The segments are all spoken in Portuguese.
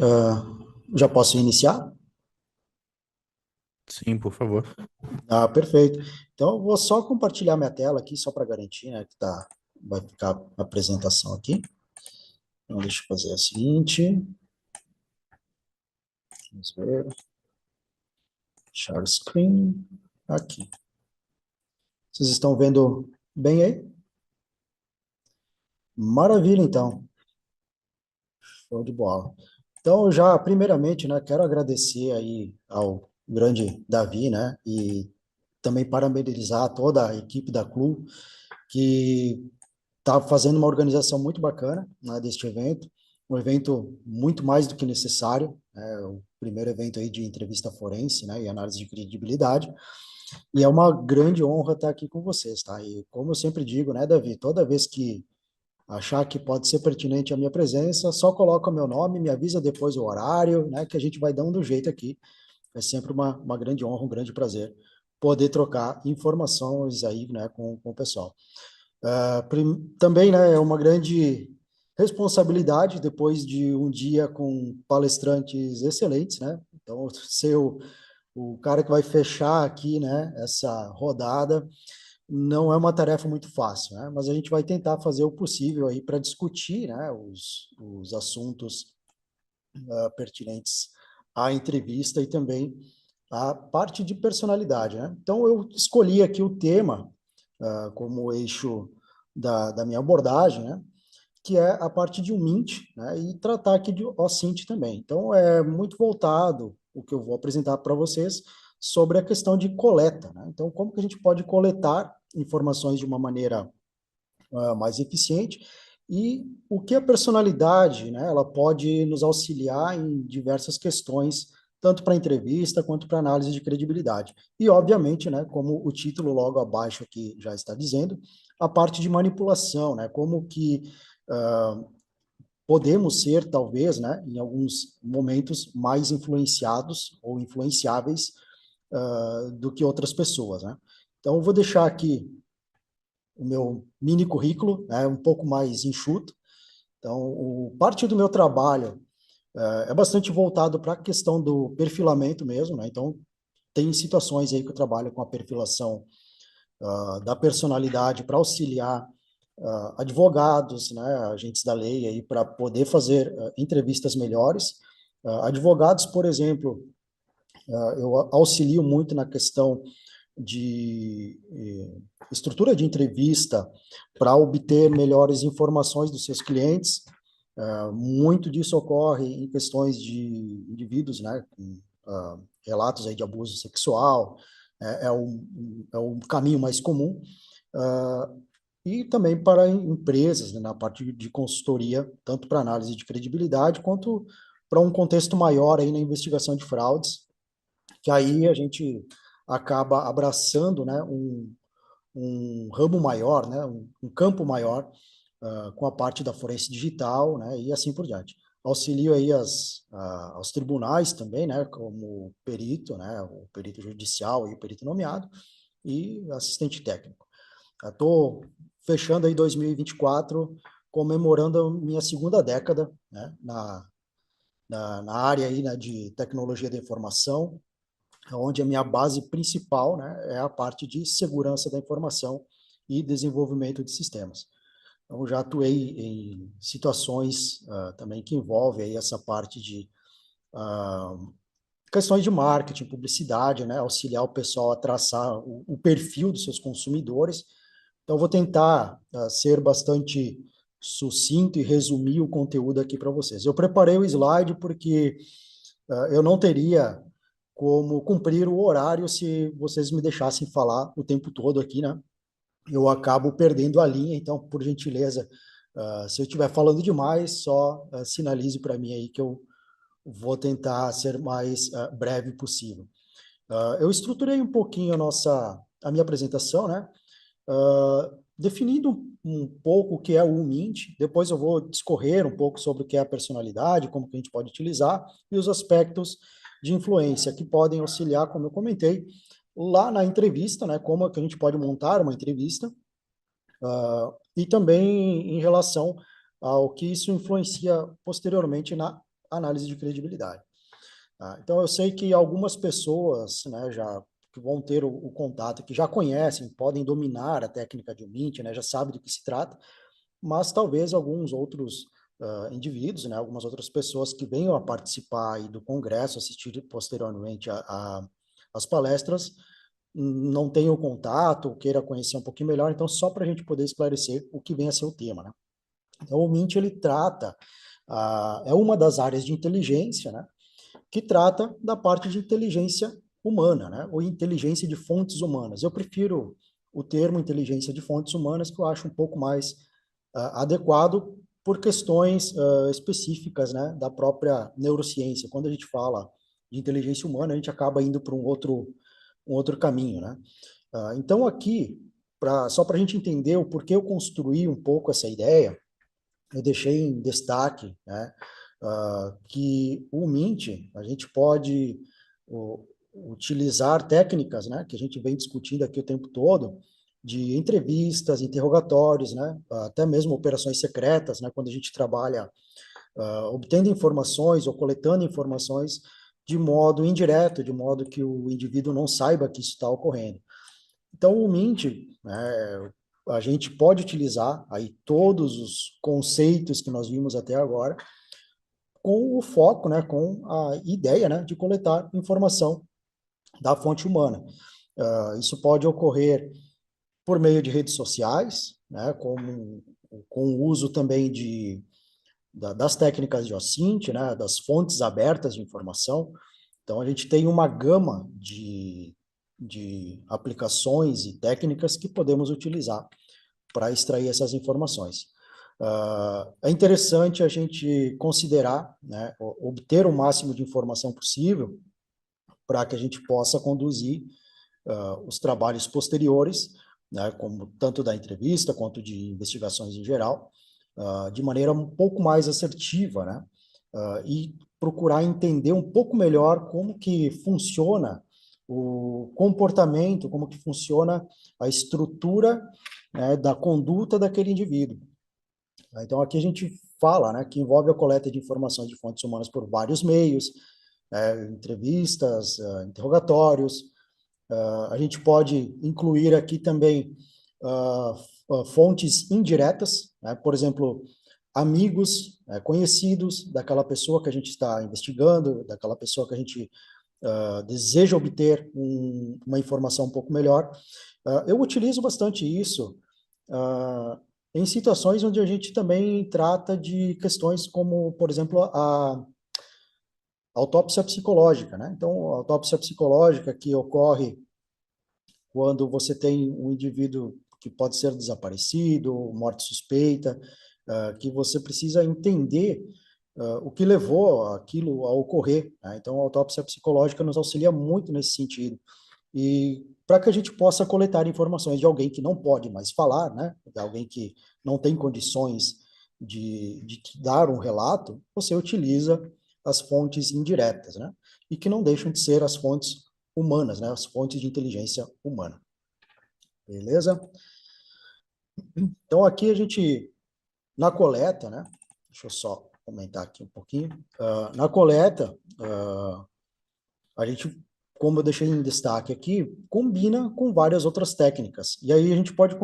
Ah, já posso iniciar? Sim, por favor. Ah, perfeito. Então, eu vou só compartilhar minha tela aqui, só para garantir, né, que vai ficar a apresentação aqui. Então, deixa eu fazer a seguinte, vamos ver, share screen, aqui. Vocês estão vendo bem aí? Maravilha, então. Show de bola. Então, já, primeiramente, né, quero agradecer aí ao grande Davi, né, e também parabenizar toda a equipe da Clu, que está fazendo uma organização muito bacana, né, deste evento, um evento muito mais do que necessário, né, o primeiro evento aí de entrevista forense, né, e análise de credibilidade, e é uma grande honra estar aqui com vocês, tá? E como eu sempre digo, né, Davi, toda vez que achar que pode ser pertinente a minha presença, só coloca meu nome, me avisa depois o horário, né, que a gente vai dando um jeito aqui. É sempre uma grande honra, um grande prazer poder trocar informações aí, né, com o pessoal. Também, né, é uma grande responsabilidade depois de um dia com palestrantes excelentes, né? Então, ser o cara que vai fechar aqui, né, essa rodada não é uma tarefa muito fácil, né? Mas a gente vai tentar fazer o possível aí para discutir, né, os assuntos pertinentes à entrevista e também a parte de personalidade, né? Então, eu escolhi aqui o tema como eixo da minha abordagem, né? Que é a parte de um Mint, né? E tratar aqui de OSINT também. Então, é muito voltado o que eu vou apresentar para vocês sobre a questão de coleta, né? Então, como que a gente pode coletar informações de uma maneira mais eficiente e o que a personalidade, né, ela pode nos auxiliar em diversas questões, tanto para entrevista quanto para análise de credibilidade. E, obviamente, né, como o título logo abaixo aqui já está dizendo, a parte de manipulação, né, como que podemos ser, talvez, né, em alguns momentos, mais influenciados ou influenciáveis do que outras pessoas, né? Então, eu vou deixar aqui o meu mini currículo, né, um pouco mais enxuto. Então, parte do meu trabalho é bastante voltado para a questão do perfilamento mesmo, né? Então, tem situações aí que eu trabalho com a perfilação da personalidade para auxiliar advogados, né, agentes da lei aí para poder fazer entrevistas melhores. Advogados, por exemplo, eu auxilio muito na questão de estrutura de entrevista para obter melhores informações dos seus clientes. Muito disso ocorre em questões de indivíduos, né, com relatos aí de abuso sexual, é o caminho mais comum. E também para empresas, né, na parte de consultoria, tanto para análise de credibilidade, quanto para um contexto maior aí na investigação de fraudes, que aí a gente acaba abraçando, né, um ramo maior, né, um campo maior, com a parte da forense digital, né, e assim por diante. Auxilio aí aos tribunais também, né, como perito, né, o perito judicial e o perito nomeado, e assistente técnico. Estou fechando aí 2024, comemorando a minha segunda década, né, na área aí, né, de tecnologia da informação, onde a minha base principal, né, é a parte de segurança da informação e desenvolvimento de sistemas. Então, já atuei em situações também que envolvem aí essa parte de questões de marketing, publicidade, né, auxiliar o pessoal a traçar o perfil dos seus consumidores. Então, vou tentar ser bastante sucinto e resumir o conteúdo aqui para vocês. Eu preparei o slide porque eu não teria como cumprir o horário se vocês me deixassem falar o tempo todo aqui, né? Eu acabo perdendo a linha, então, por gentileza, se eu estiver falando demais, só sinalize para mim aí que eu vou tentar ser mais breve possível. Eu estruturei um pouquinho a minha apresentação, né? Definindo um pouco o que é o Mint, depois eu vou discorrer um pouco sobre o que é a personalidade, como que a gente pode utilizar, e os aspectos de influência que podem auxiliar, como eu comentei, lá na entrevista, né, como é que a gente pode montar uma entrevista, e também em relação ao que isso influencia posteriormente na análise de credibilidade. Tá? Então, eu sei que algumas pessoas, né, já que vão ter o contato, que já conhecem, podem dominar a técnica de Mint, né, já sabem do que se trata, mas talvez alguns outros indivíduos, né, algumas outras pessoas que venham a participar aí do congresso, assistir posteriormente as palestras, não tenham contato, ou queira conhecer um pouquinho melhor, então só para a gente poder esclarecer o que vem a ser o tema, né? Então o Mint, ele trata, é uma das áreas de inteligência, né, que trata da parte de inteligência humana, né, ou inteligência de fontes humanas. Eu prefiro o termo inteligência de fontes humanas, que eu acho um pouco mais adequado por questões específicas, né, da própria neurociência. Quando a gente fala de inteligência humana, a gente acaba indo para um outro caminho, né? Então aqui, só para a gente entender o porquê eu construí um pouco essa ideia, eu deixei em destaque, né, que o Mint, a gente pode utilizar técnicas, né, que a gente vem discutindo aqui o tempo todo, de entrevistas, interrogatórios, né, até mesmo operações secretas, né, quando a gente trabalha obtendo informações ou coletando informações de modo indireto, de modo que o indivíduo não saiba que isso está ocorrendo. Então, o Mint, né, a gente pode utilizar aí todos os conceitos que nós vimos até agora, com o foco, né, com a ideia, né, de coletar informação da fonte humana. Isso pode ocorrer por meio de redes sociais, né, com o uso também das técnicas de OSINT, né, das fontes abertas de informação. Então, a gente tem uma gama de aplicações e técnicas que podemos utilizar para extrair essas informações. É interessante a gente considerar, né, obter o máximo de informação possível para que a gente possa conduzir os trabalhos posteriores, né, como tanto da entrevista quanto de investigações em geral, de maneira um pouco mais assertiva, né, e procurar entender um pouco melhor como que funciona o comportamento, como que funciona a estrutura, né, da conduta daquele indivíduo. Então, aqui a gente fala, né, que envolve a coleta de informações de fontes humanas por vários meios, entrevistas, interrogatórios. A gente pode incluir aqui também fontes indiretas, né, por exemplo, amigos, conhecidos daquela pessoa que a gente está investigando, daquela pessoa que a gente deseja obter uma informação um pouco melhor. Eu utilizo bastante isso uh, em situações onde a gente também trata de questões como, por exemplo, a autópsia psicológica, né? Então, a autópsia psicológica que ocorre quando você tem um indivíduo que pode ser desaparecido, morte suspeita, que você precisa entender o que levou aquilo a ocorrer, né? Então, a autópsia psicológica nos auxilia muito nesse sentido. E para que a gente possa coletar informações de alguém que não pode mais falar, né, de alguém que não tem condições de dar um relato, você utiliza as fontes indiretas, né, e que não deixam de ser as fontes humanas, né, as fontes de inteligência humana. Beleza? Então, aqui a gente, na coleta, né, deixa eu só comentar aqui um pouquinho, na coleta, a gente, como eu deixei em destaque aqui, combina com várias outras técnicas. E aí a gente pode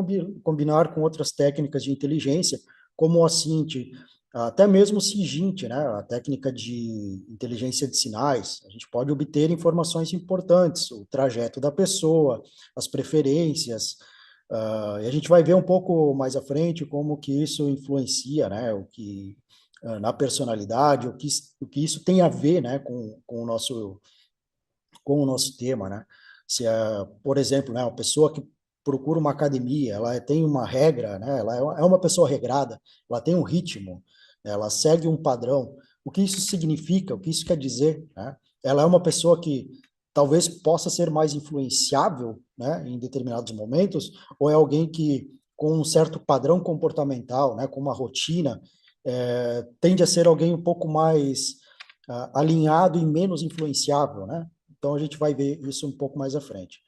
combinar com outras técnicas de inteligência, como a SINT, até mesmo o SIGINT, né, a técnica de inteligência de sinais. A gente pode obter informações importantes, o trajeto da pessoa, as preferências, e a gente vai ver um pouco mais à frente como que isso influencia, né, na personalidade, o que isso tem a ver, né, com o nosso tema, né? Se é, por exemplo, né, uma pessoa que procura uma academia, ela tem uma regra, né? Ela é uma pessoa regrada, ela tem um ritmo, ela segue um padrão. O que isso significa? O que isso quer dizer, né? Ela é uma pessoa que talvez possa ser mais influenciável, né, em determinados momentos, ou é alguém que com um certo padrão comportamental, né, com uma rotina, tende a ser alguém um pouco mais alinhado e menos influenciável, né? Então, a gente vai ver isso um pouco mais à frente.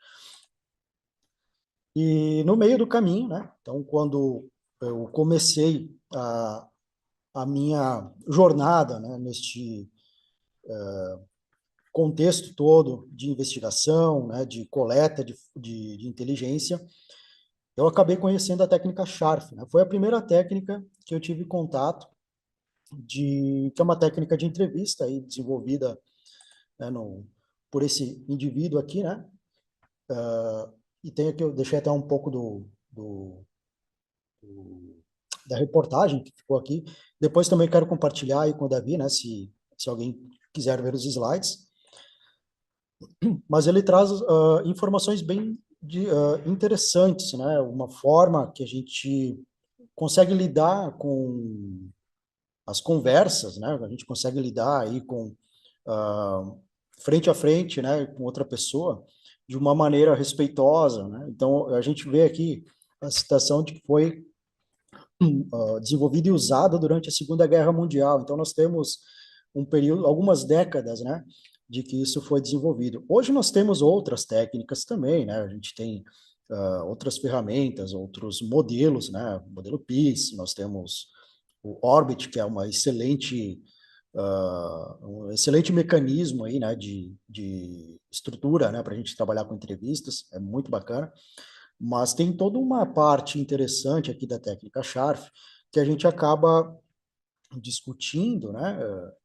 E no meio do caminho, né? Então, quando eu comecei a minha jornada, né, neste contexto todo de investigação, né, de coleta de inteligência, eu acabei conhecendo a técnica Scharf, né? Foi a primeira técnica que eu tive contato que é uma técnica de entrevista aí desenvolvida, né, por esse indivíduo aqui, né? E tem aqui, eu deixei até um pouco da reportagem que ficou aqui. Depois também quero compartilhar aí com o Davi, né? Se alguém quiser ver os slides. Mas ele traz informações bem interessantes, né? Uma forma que a gente consegue lidar com as conversas, né? A gente consegue lidar aí com frente a frente, né? Com outra pessoa de uma maneira respeitosa, né? Então a gente vê aqui a citação de que foi desenvolvida e usada durante a Segunda Guerra Mundial. Então nós temos um período, algumas décadas, né? De que isso foi desenvolvido. Hoje nós temos outras técnicas também, né? A gente tem outras ferramentas, outros modelos, né? O modelo PIS, nós temos o Orbit, que é um excelente mecanismo aí, né, de estrutura, né, para a gente trabalhar com entrevistas, é muito bacana, mas tem toda uma parte interessante aqui da técnica Scharf que a gente acaba discutindo, né,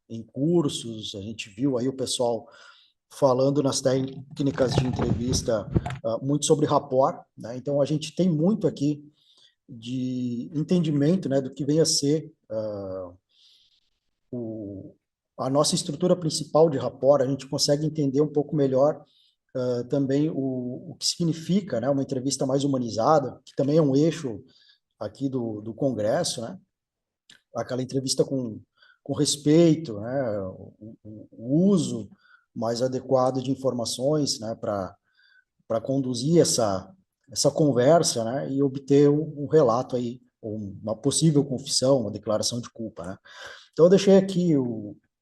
em cursos, a gente viu aí o pessoal falando nas técnicas de entrevista muito sobre rapport, né, então a gente tem muito aqui de entendimento, né, do que vem a ser a nossa estrutura principal de rapport, a gente consegue entender um pouco melhor também o que significa, né, uma entrevista mais humanizada, que também é um eixo aqui do Congresso, né, aquela entrevista com respeito, né, o uso mais adequado de informações, né, para conduzir essa conversa, né, e obter um relato aí, ou uma possível confissão, uma declaração de culpa, né. Então, eu deixei aqui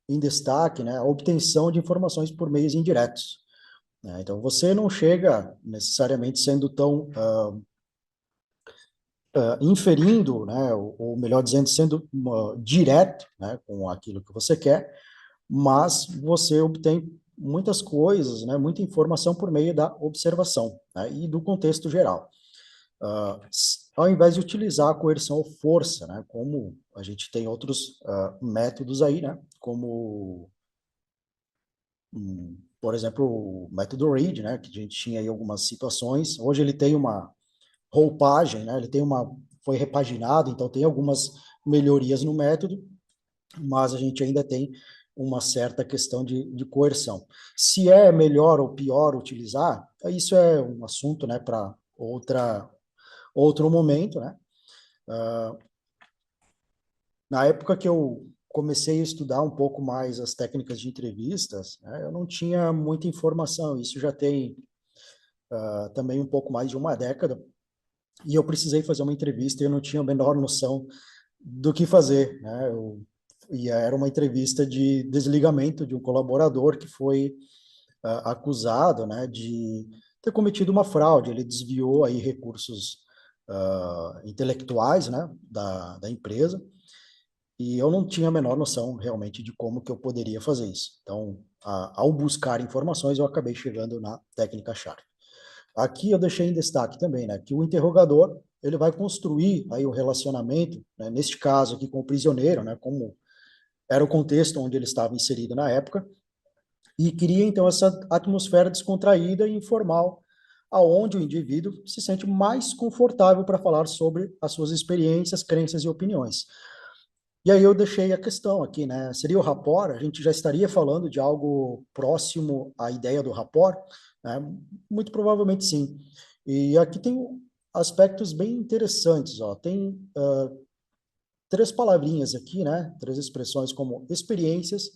em destaque, né, a obtenção de informações por meios indiretos, né? Então, você não chega necessariamente sendo tão inferindo, né, ou melhor dizendo, sendo direto, né, com aquilo que você quer, mas você obtém muitas coisas, né, muita informação por meio da observação, né, e do contexto geral. Ao invés de utilizar a coerção ou força, né, como a gente tem outros métodos aí, né, como, por exemplo, o método Reid, né, que a gente tinha aí algumas situações. Hoje ele tem uma roupagem, né, foi repaginado, então tem algumas melhorias no método, mas a gente ainda tem uma certa questão de coerção. Se é melhor ou pior utilizar, isso é um assunto, né, para outro momento, né? Na época que eu comecei a estudar um pouco mais as técnicas de entrevistas, né, eu não tinha muita informação. Isso já tem também um pouco mais de uma década. E eu precisei fazer uma entrevista e eu não tinha a menor noção do que fazer, né? E era uma entrevista de desligamento de um colaborador que foi acusado, né, de ter cometido uma fraude. Ele desviou aí recursos intelectuais, né, da empresa. E eu não tinha a menor noção realmente de como que eu poderia fazer isso. Então, ao buscar informações, eu acabei chegando na técnica Sharp. Aqui eu deixei em destaque também, né, que o interrogador, ele vai construir aí o relacionamento, né, neste caso aqui com o prisioneiro, né, como era o contexto onde ele estava inserido na época, e cria então essa atmosfera descontraída e informal, aonde o indivíduo se sente mais confortável para falar sobre as suas experiências, crenças e opiniões. E aí eu deixei a questão aqui, né? Seria o rapport? A gente já estaria falando de algo próximo à ideia do rapport? Né? Muito provavelmente sim. E aqui tem aspectos bem interessantes, ó. Tem três palavrinhas aqui, né? Três expressões como experiências,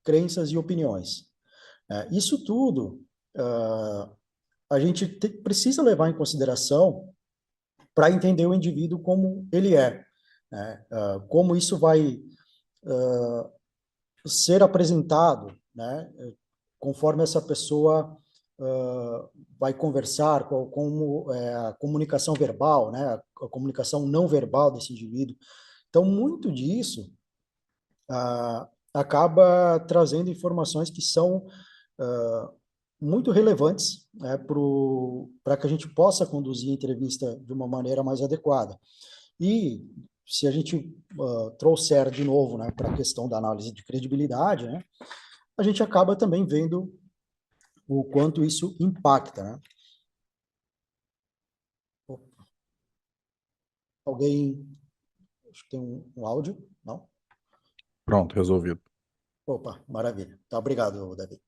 crenças e opiniões. Isso tudo a gente precisa levar em consideração para entender o indivíduo como ele é, né? Como isso vai ser apresentado, né, conforme essa pessoa vai conversar, como a comunicação verbal, né, a comunicação não verbal desse indivíduo. Então, muito disso acaba trazendo informações que são muito relevantes, né, para que a gente possa conduzir a entrevista de uma maneira mais adequada. E se a gente trouxer de novo, né, para a questão da análise de credibilidade, né, a gente acaba também vendo o quanto isso impacta, né? Alguém, acho que tem um áudio, não? Pronto, resolvido. Opa, maravilha. Tá, obrigado, Davi.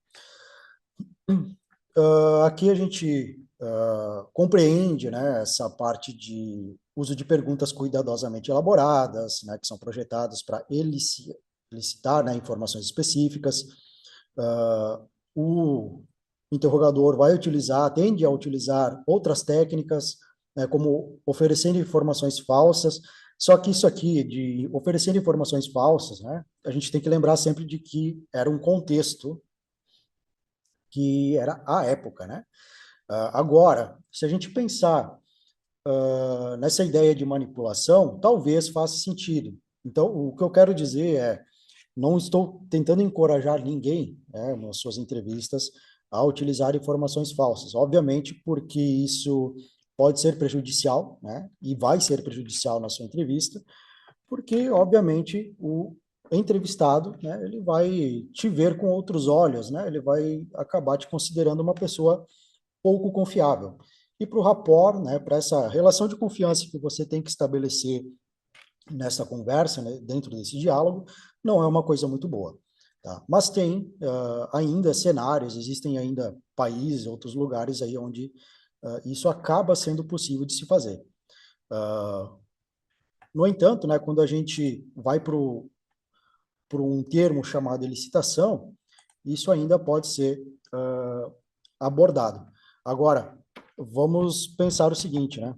Aqui a gente compreende, né, essa parte de uso de perguntas cuidadosamente elaboradas, né, que são projetadas para elicitar, né, informações específicas. O interrogador vai utilizar, tende a utilizar outras técnicas, né, como oferecendo informações falsas. Só que isso aqui, de oferecer informações falsas, né, a gente tem que lembrar sempre de que era um contexto que era a época, né? Agora, se a gente pensar nessa ideia de manipulação, talvez faça sentido. Então, o que eu quero dizer é, não estou tentando encorajar ninguém, né, nas suas entrevistas, a utilizar informações falsas. Obviamente, porque isso pode ser prejudicial, né, e vai ser prejudicial na sua entrevista, porque, obviamente, o entrevistado, né, ele vai te ver com outros olhos, né, ele vai acabar te considerando uma pessoa pouco confiável. E para o rapport, né, para essa relação de confiança que você tem que estabelecer nessa conversa, né, dentro desse diálogo, não é uma coisa muito boa. Tá? Mas tem ainda cenários, existem ainda países, outros lugares aí onde isso acaba sendo possível de se fazer. No entanto, né, quando a gente vai para um termo chamado licitação, isso ainda pode ser abordado. Agora, vamos pensar o seguinte, né?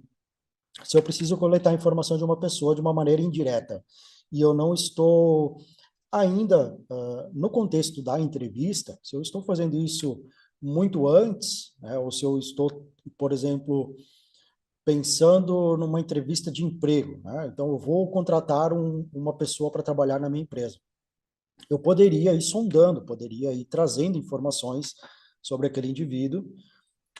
Se eu preciso coletar informação de uma pessoa de uma maneira indireta e eu não estou ainda no contexto da entrevista, se eu estou fazendo isso muito antes, né, ou se eu estou, por exemplo, pensando numa entrevista de emprego, né, então eu vou contratar uma pessoa para trabalhar na minha empresa. Eu poderia ir sondando, poderia ir trazendo informações sobre aquele indivíduo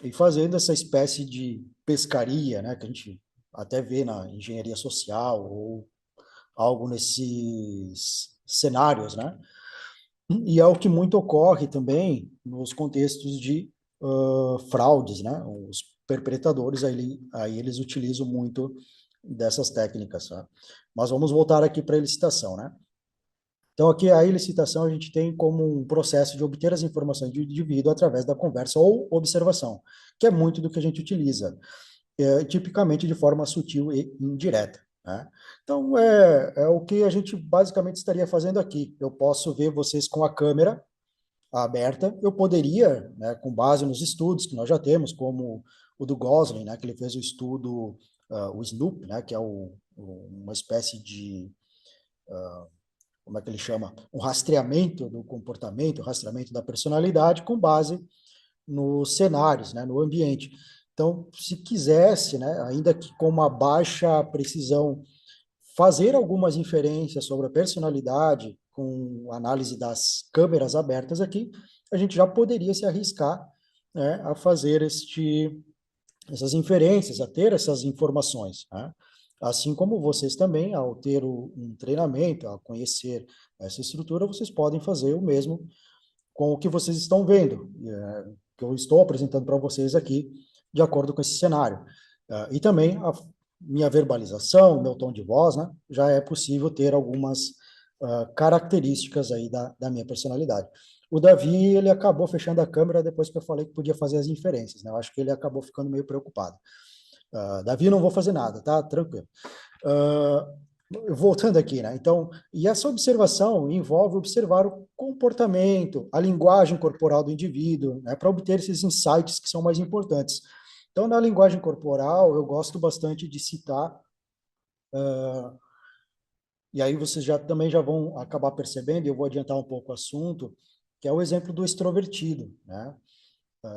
e fazendo essa espécie de pescaria, né, que a gente até vê na engenharia social ou algo nesses cenários, né? E é o que muito ocorre também nos contextos de fraudes, né? Os perpetradores, aí eles utilizam muito dessas técnicas, tá? Mas vamos voltar aqui para a licitação, né? Então, aqui a ilicitação a gente tem como um processo de obter as informações do indivíduo através da conversa ou observação, que é muito do que a gente utiliza, tipicamente de forma sutil e indireta, né? Então, é o que a gente basicamente estaria fazendo aqui. Eu posso ver vocês com a câmera aberta, eu poderia, né, com base nos estudos que nós já temos, como o do Gosling, né, que ele fez o estudo, o Snoop, né, que é uma espécie de como é que ele chama? Um rastreamento do comportamento, rastreamento da personalidade com base nos cenários, né, no ambiente. Então, se quisesse, né, ainda que com uma baixa precisão, fazer algumas inferências sobre a personalidade com análise das câmeras abertas aqui, a gente já poderia se arriscar, né, a fazer essas inferências, a ter essas informações, né? Assim como vocês também, ao ter um treinamento, ao conhecer essa estrutura, vocês podem fazer o mesmo com o que vocês estão vendo, que eu estou apresentando para vocês aqui, de acordo com esse cenário. E também a minha verbalização, meu tom de voz, né, já é possível ter algumas características aí da minha personalidade. O Davi, ele acabou fechando a câmera depois que eu falei que podia fazer as inferências, né? Eu acho que ele acabou ficando meio preocupado. Davi, não vou fazer nada, tá? Tranquilo. Voltando aqui, né? Então, e essa observação envolve observar o comportamento, a linguagem corporal do indivíduo, né? Para obter esses insights que são mais importantes. Então, na linguagem corporal, eu gosto bastante de citar, e aí vocês também já vão acabar percebendo, e eu vou adiantar um pouco o assunto, que é o exemplo do extrovertido, né?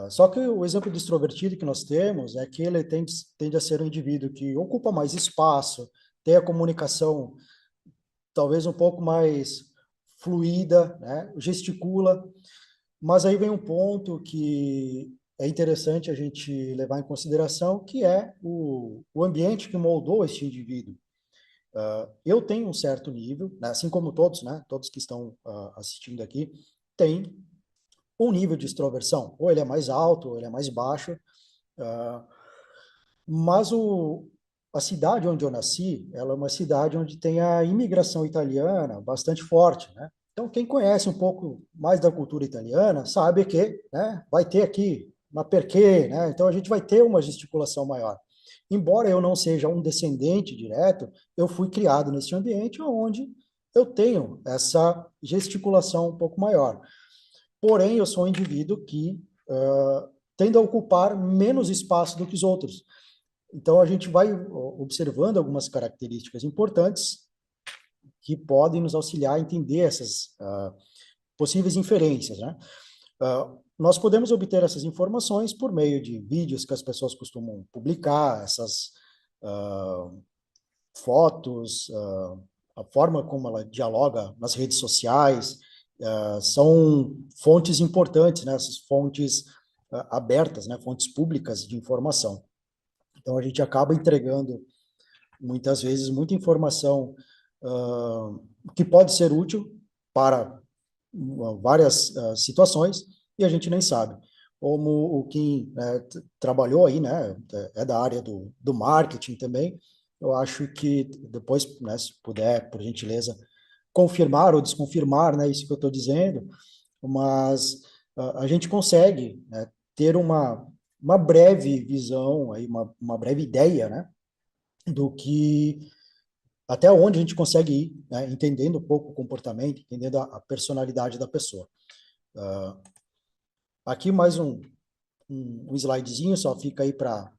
Só que o exemplo do extrovertido que nós temos é que ele tende a ser um indivíduo que ocupa mais espaço, tem a comunicação talvez um pouco mais fluida, né? Gesticula, mas aí vem um ponto que é interessante a gente levar em consideração, que é o ambiente que moldou este indivíduo. Eu tenho um certo nível, né, assim como todos, né, todos que estão assistindo aqui, têm um nível de extroversão, ou ele é mais alto, ou ele é mais baixo, uh, mas a cidade onde eu nasci, ela é uma cidade onde tem a imigração italiana bastante forte, né? Então, quem conhece um pouco mais da cultura italiana sabe que, né, vai ter aqui uma perquê, né? Então a gente vai ter uma gesticulação maior. Embora eu não seja um descendente direto, eu fui criado nesse ambiente onde eu tenho essa gesticulação um pouco maior. Porém, eu sou um indivíduo que tende a ocupar menos espaço do que os outros. Então, a gente vai observando algumas características importantes que podem nos auxiliar a entender essas possíveis inferências, né? Nós podemos obter essas informações por meio de vídeos que as pessoas costumam publicar, essas fotos, a forma como ela dialoga nas redes sociais, são fontes importantes, né? Essas fontes abertas, né? Fontes públicas de informação. Então, a gente acaba entregando, muitas vezes, muita informação que pode ser útil para várias situações e a gente nem sabe. Como o Kim trabalhou aí, né, é da área do marketing também, eu acho que depois, né, se puder, por gentileza, confirmar ou desconfirmar, né, isso que eu estou dizendo, mas a gente consegue, né, ter uma breve visão, aí, uma breve ideia, né, do que até onde a gente consegue ir, né, entendendo um pouco o comportamento, entendendo a personalidade da pessoa. Aqui mais um slidezinho, só fica aí para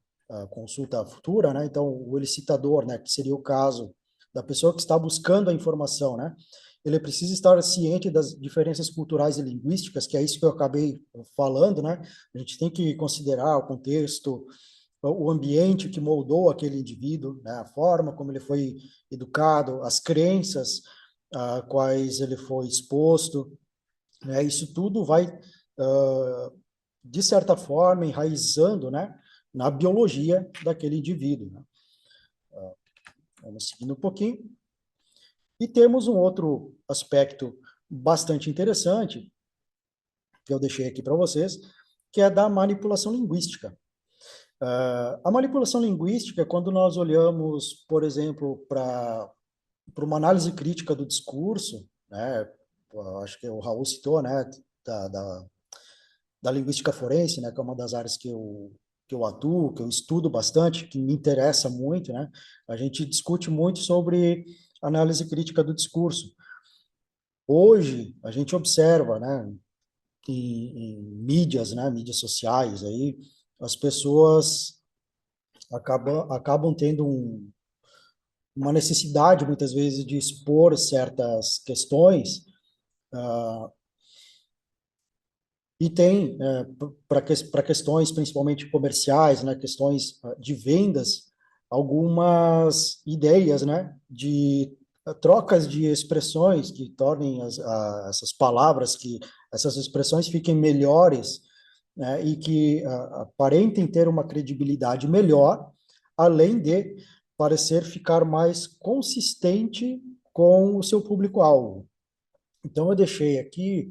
consulta futura, né? Então, o elicitador, né, que seria o caso da pessoa que está buscando a informação, né? Ele precisa estar ciente das diferenças culturais e linguísticas, que é isso que eu acabei falando, né? A gente tem que considerar o contexto, o ambiente que moldou aquele indivíduo, né? A forma como ele foi educado, as crenças a quais ele foi exposto, né? Isso tudo vai de certa forma, enraizando, né, na biologia daquele indivíduo, né? Vamos seguindo um pouquinho. E temos um outro aspecto bastante interessante, que eu deixei aqui para vocês, que é da manipulação linguística. A manipulação linguística, quando nós olhamos, por exemplo, para uma análise crítica do discurso, né, acho que o Raul citou, né, da linguística forense, né, que é uma das áreas que eu atuo, que eu estudo bastante, que me interessa muito, né? A gente discute muito sobre análise crítica do discurso. Hoje, a gente observa, né, em mídias, né, mídias sociais, aí, as pessoas acabam tendo uma necessidade, muitas vezes, de expor certas questões, e tem, para questões principalmente comerciais, né, questões de vendas, algumas ideias, né, de trocas de expressões que tornem essas palavras, que essas expressões fiquem melhores, né, e que aparentem ter uma credibilidade melhor, além de parecer ficar mais consistente com o seu público-alvo. Então, eu deixei aqui,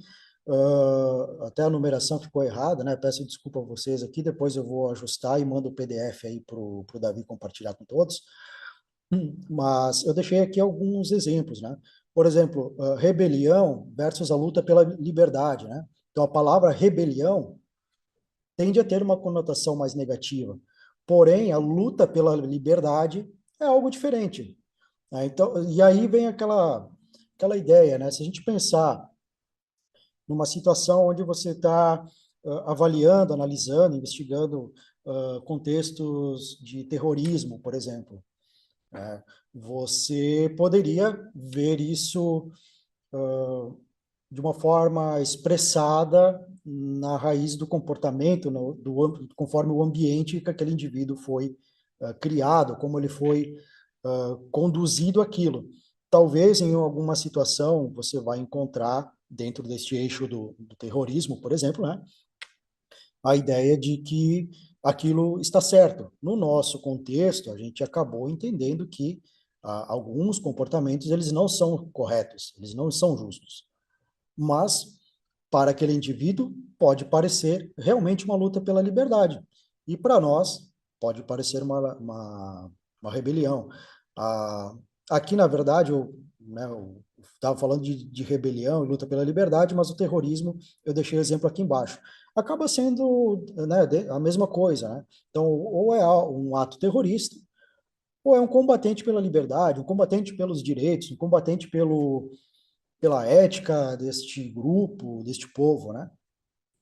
até a numeração ficou errada, né? Peço desculpa a vocês aqui, depois eu vou ajustar e mando o PDF aí para o Davi compartilhar com todos. Mas eu deixei aqui alguns exemplos, né? Por exemplo, rebelião versus a luta pela liberdade, né? Então, a palavra rebelião tende a ter uma conotação mais negativa. Porém, a luta pela liberdade é algo diferente, né? Então, e aí vem aquela ideia, né? Se a gente pensar numa situação onde você está avaliando, analisando, investigando contextos de terrorismo, por exemplo, né? Você poderia ver isso de uma forma expressada na raiz do comportamento, conforme o ambiente que aquele indivíduo foi criado, como ele foi conduzido aquilo. talvez em alguma situação você vai encontrar, dentro deste eixo do terrorismo, por exemplo, né, a ideia de que aquilo está certo. No nosso contexto, a gente acabou entendendo que alguns comportamentos eles não são corretos, eles não são justos. Mas, para aquele indivíduo, pode parecer realmente uma luta pela liberdade. E para nós, pode parecer uma rebelião. Ah, aqui, na verdade, eu estava falando de rebelião e luta pela liberdade, mas o terrorismo, eu deixei o exemplo aqui embaixo. Acaba sendo, né, a mesma coisa, né? Então, ou é um ato terrorista, ou é um combatente pela liberdade, um combatente pelos direitos, um combatente pela ética deste grupo, deste povo, né?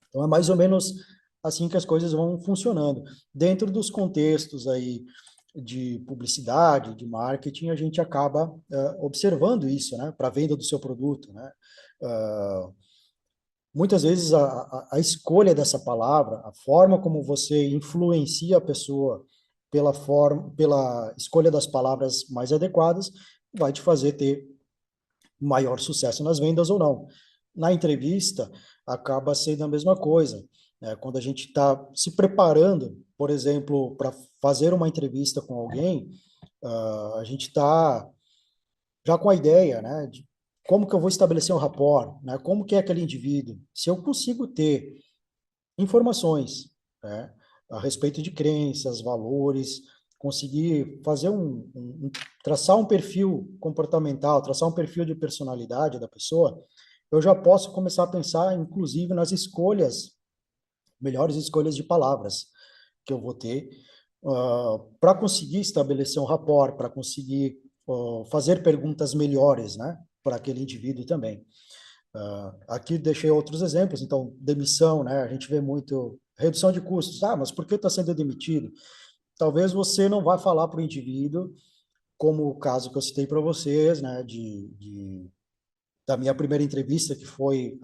Então é mais ou menos assim que as coisas vão funcionando. Dentro dos contextos aí de publicidade, de marketing, a gente acaba observando isso, né? Para a venda do seu produto, né? Uh, muitas vezes a escolha dessa palavra, a forma como você influencia a pessoa pela escolha das palavras mais adequadas, vai te fazer ter maior sucesso nas vendas ou não. Na entrevista, acaba sendo a mesma coisa. Né? Quando a gente está se preparando, por exemplo, para fazer uma entrevista com alguém, a gente está já com a ideia, né, de como que eu vou estabelecer um rapport, né, como que é aquele indivíduo. Se eu consigo ter informações, né, a respeito de crenças, valores, conseguir fazer traçar um perfil comportamental, traçar um perfil de personalidade da pessoa, eu já posso começar a pensar, inclusive, nas escolhas, melhores escolhas de palavras que eu vou ter para conseguir estabelecer um rapport, para conseguir fazer perguntas melhores, né, para aquele indivíduo também. Aqui deixei outros exemplos, então, demissão, né? A gente vê muito redução de custos. Ah, mas por que está sendo demitido? Talvez você não vá falar para o indivíduo, como o caso que eu citei para vocês, né? Da minha primeira entrevista, que foi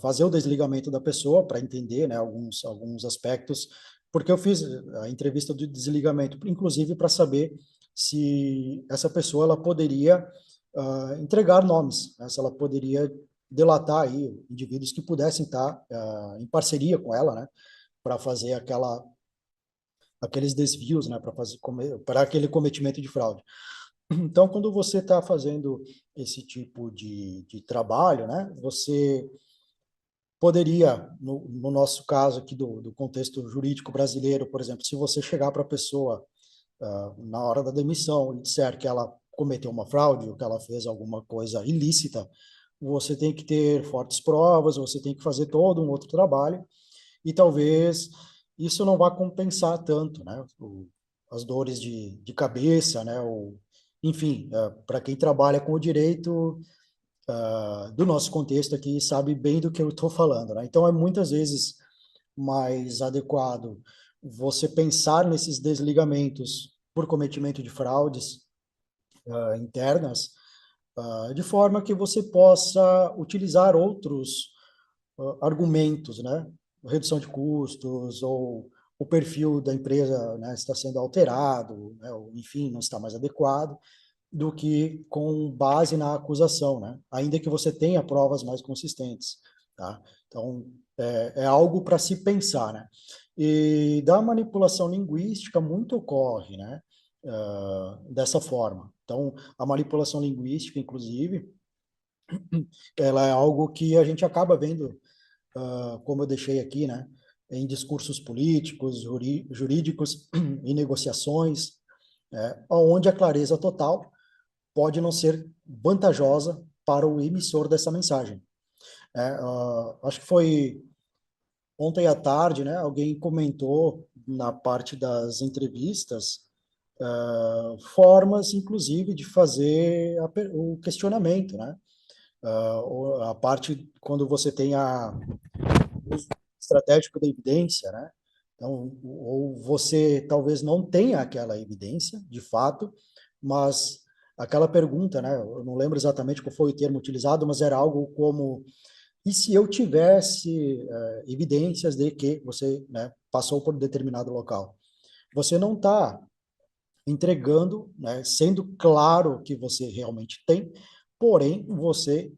fazer o desligamento da pessoa para entender, né? Alguns aspectos, porque eu fiz a entrevista do desligamento, inclusive para saber se essa pessoa ela poderia entregar nomes, né? Se ela poderia delatar aí indivíduos que pudessem estar em parceria com ela, né, para fazer aqueles desvios, né, para aquele cometimento de fraude. Então, quando você está fazendo esse tipo de trabalho, né, você poderia, no nosso caso aqui do contexto jurídico brasileiro, por exemplo, se você chegar para a pessoa na hora da demissão e disser que ela cometeu uma fraude ou que ela fez alguma coisa ilícita, você tem que ter fortes provas, você tem que fazer todo um outro trabalho e talvez isso não vá compensar tanto, né? As dores de cabeça, né? Enfim, para quem trabalha com o direito do nosso contexto aqui sabe bem do que eu estou falando, né? Então é muitas vezes mais adequado você pensar nesses desligamentos por cometimento de fraudes internas, de forma que você possa utilizar outros argumentos, né? Redução de custos ou o perfil da empresa, né, está sendo alterado, né, ou, enfim, não está mais adequado, do que com base na acusação, né? Ainda que você tenha provas mais consistentes, tá? Então, é algo para se pensar, né? E da manipulação linguística muito ocorre, né? Dessa forma. Então, a manipulação linguística, inclusive, ela é algo que a gente acaba vendo, como eu deixei aqui, né? Em discursos políticos, jurídicos e negociações, onde a clareza total pode não ser vantajosa para o emissor dessa mensagem. Acho que foi ontem à tarde, né? Alguém comentou na parte das entrevistas formas, inclusive, de fazer o questionamento, né? A parte quando você tem o uso estratégico da evidência, né? Então, ou você talvez não tenha aquela evidência, de fato, mas aquela pergunta, né? Eu não lembro exatamente qual foi o termo utilizado, mas era algo como: e se eu tivesse evidências de que você, né, passou por determinado local? Você não está entregando, né, sendo claro o que você realmente tem, porém, você